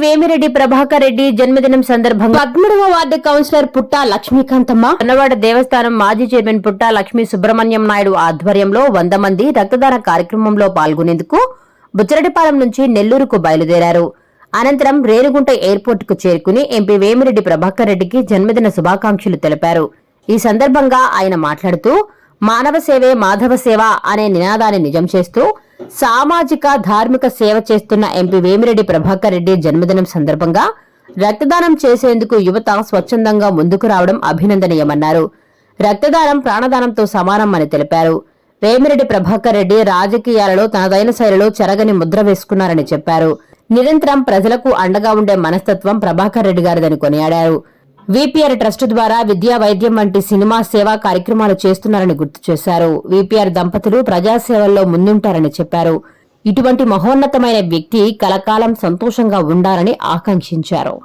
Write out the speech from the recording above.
వేమిరెడ్డి ప్రభాకర్ రెడ్డి జన్మదినం సందర్భంగా 13వ ward councillor పుట్టా లక్ష్మీకాంతమ్మ, అన్నవాడ దేవస్థానం మాజీ చైర్మన్ పుట్టా లక్ష్మీ సుబ్రహ్మణ్యం నాయుడు ఆధ్వర్యంలో 100 మంది రక్తదాన కార్యక్రమంలో పాల్గొనేందుకు బుచ్చరెడ్డిపాలెం నుంచి నెల్లూరుకు బయలుదేరారు. అనంతరం రేణిగుంట ఎయిర్పోర్ట్ కు చేరుకుని ఎంపీ వేమిరెడ్డి ప్రభాకర్ రెడ్డికి జన్మదిన శుభాకాంక్షలు తెలిపారు. ఈ సందర్భంగా ఆయన మాట్లాడుతూ మానవ సేవే మాధవ సేవ అనే నినాదాన్ని నిజం చేస్తూ సామాజిక ధార్మిక సేవ చేస్తున్న ఎంపీ వేమిరెడ్డి ప్రభాకర్ రెడ్డి జన్మదినం సందర్భంగా రక్తదానం చేసేందుకు యువత స్వచ్ఛందంగా ముందుకు రావడం అభినందనీయమన్నారు. రక్తదానం ప్రాణదానంతో సమానం అని తెలిపారు. వేమిరెడ్డి ప్రభాకర్ రెడ్డి రాజకీయాలలో తనదైన శైలిలో చెరగని ముద్ర వేసుకున్నారని చెప్పారు. నిరంతరం ప్రజలకు అండగా ఉండే మనస్తత్వం ప్రభాకర్ రెడ్డి గారిదని కొనియాడారు. వీపీఆర్ ట్రస్ట్ ద్వారా విద్యా వైద్యం వంటి సినిమా సేవా కార్యక్రమాలు చేస్తున్నారని గుర్తు చేశారు. వీపీఆర్ దంపతులు ప్రజాసేవల్లో ముందుంటారని చెప్పారు. ఇటువంటి మహోన్నతమైన వ్యక్తి కలకాలం సంతోషంగా ఉండాలని ఆకాంక్షించారు.